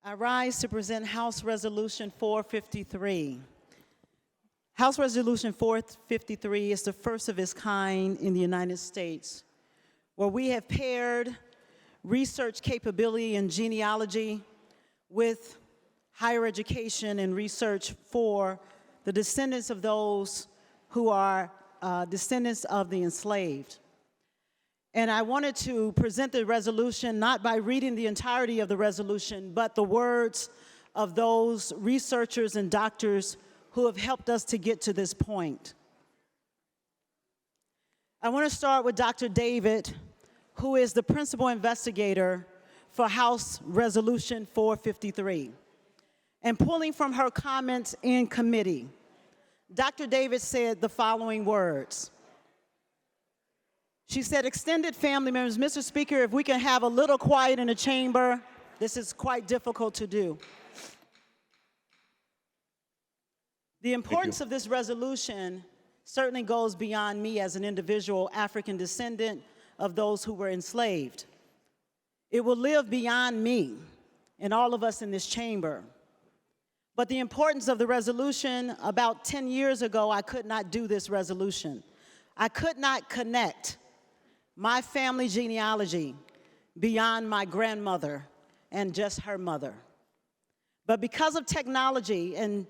I rise to present House Resolution 453. House Resolution 453 is the first of its kind in the United States, where we have paired research capability in genealogy with higher education and research for the descendants of those who are descendants of the enslaved. And I wanted to present the resolution not by reading the entirety of the resolution, but the words of those researchers and doctors who have helped us to get to this point. I want to start with Dr. David, who is the principal investigator for House Resolution 453. And pulling from her comments in committee, Dr. David said the following words. She said, extended family members, Mr. Speaker, if we can have a little quiet in the chamber, this is quite difficult to do. The importance of this resolution certainly goes beyond me as an individual African descendant of those who were enslaved. It will live beyond me and all of us in this chamber. But the importance of the resolution, about 10 years ago, I could not do this resolution. I could not connect my family genealogy beyond my grandmother and just her mother. But because of technology and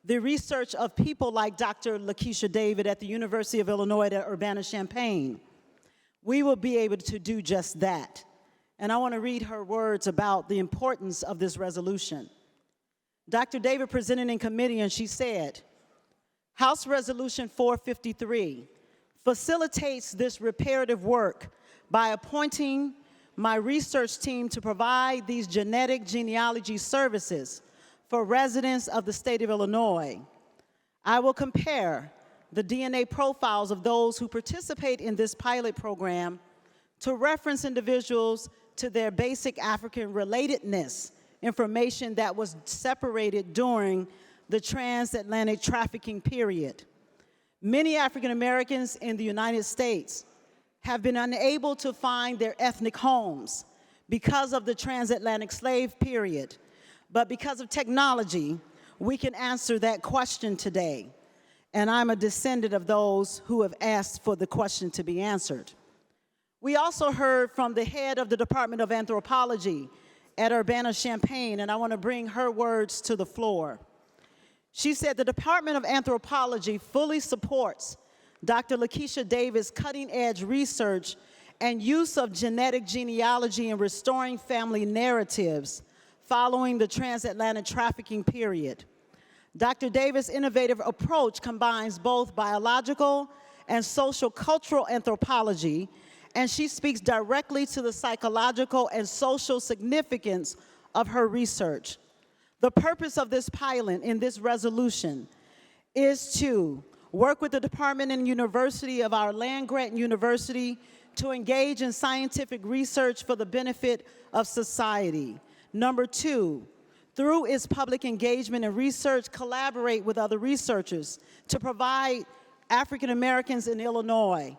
the research of people like Dr. Lakeisha David at the University of Illinois at Urbana-Champaign, we will be able to do just that. And I want to read her words about the importance of this resolution. Dr. David presented in committee, and she said, House Resolution 453 facilitates this reparative work by appointing my research team to provide these genetic genealogy services for residents of the state of Illinois. I will compare the DNA profiles of those who participate in this pilot program to reference individuals to their basic African relatedness information that was separated during the transatlantic trafficking period. Many African Americans in the United States have been unable to find their ethnic homes because of the transatlantic slave period. But because of technology, we can answer that question today. And I'm a descendant of those who have asked for the question to be answered. We also heard from the head of the Department of Anthropology at Urbana-Champaign, and I want to bring her words to the floor. She said the Department of Anthropology fully supports Dr. Lakeisha Davis' cutting-edge research and use of genetic genealogy in restoring family narratives following the transatlantic trafficking period. Dr. Davis' innovative approach combines both biological and social cultural anthropology, and she speaks directly to the psychological and social significance of her research. The purpose of this pilot in this resolution is to work with the department and university of our land-grant university to engage in scientific research for the benefit of society. Number two, through its public engagement and research, collaborate with other researchers to provide African Americans in Illinois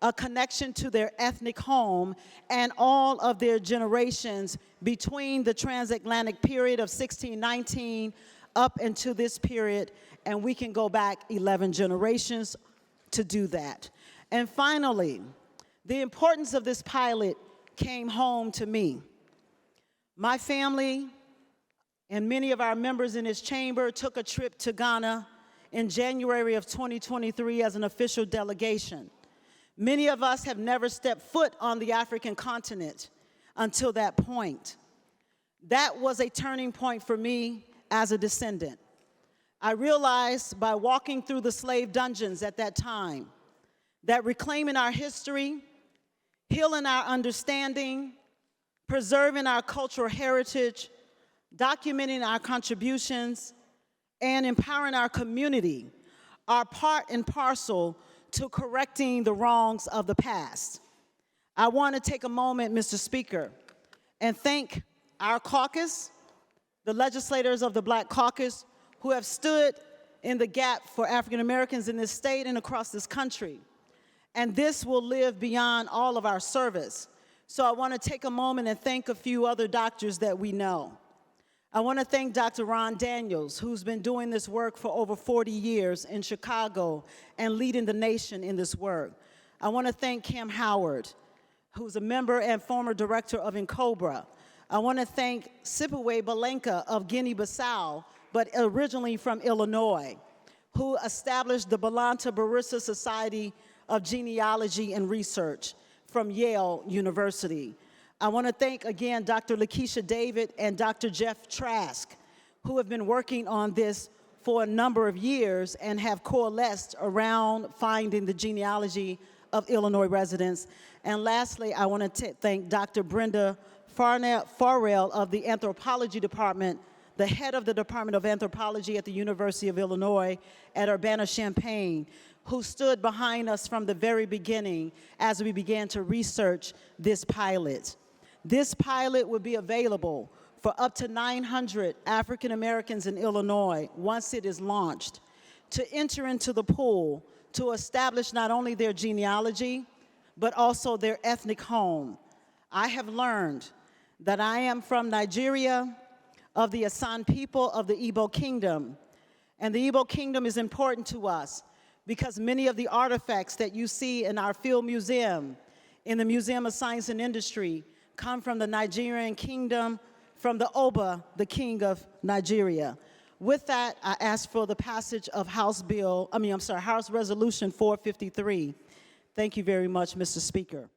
a connection to their ethnic home and all of their generations between the transatlantic period of 1619 up into this period, and we can go back 11 generations to do that. And finally, the importance of this pilot came home to me. My family and many of our members in this chamber took a trip to Ghana in January of 2023 as an official delegation. Many of us have never stepped foot on the African continent until that point. That was a turning point for me as a descendant. I realized by walking through the slave dungeons at that time that reclaiming our history, healing our understanding, preserving our cultural heritage, documenting our contributions, and empowering our community are part and parcel to correcting the wrongs of the past. I want to take a moment, Mr. Speaker, and thank our caucus, the legislators of the Black Caucus, who have stood in the gap for African Americans in this state and across this country. And this will live beyond all of our service. So I want to take a moment and thank a few other doctors that we know. I want to thank Dr. Ron Daniels, who's been doing this work for over 40 years in Chicago and leading the nation in this work. I want to thank Kim Howard, who's a member and former director of NCOBRA. I want to thank Sipiwe Balenka of Guinea-Bissau, but originally from Illinois, who established the Balanta Barista Society of Genealogy and Research from Yale University. I want to thank again Dr. Lakeisha David and Dr. Jeff Trask, who have been working on this for a number of years and have coalesced around finding the genealogy of Illinois residents. And lastly, I want to thank Dr. Brenda Farrell of the Anthropology Department, the head of the Department of Anthropology at the University of Illinois at Urbana-Champaign, who stood behind us from the very beginning as we began to research this pilot. This pilot will be available for up to 900 African Americans in Illinois once it is launched to enter into the pool to establish not only their genealogy, but also their ethnic home. I have learned that I am from Nigeria, of the Asan people of the Igbo Kingdom. And the Igbo Kingdom is important to us because many of the artifacts that you see in our field museum, in the Museum of Science and Industry, come from the Nigerian kingdom, from the Oba, the king of Nigeria. With that, I ask for the passage of House Resolution 453. Thank you very much, Mr. Speaker.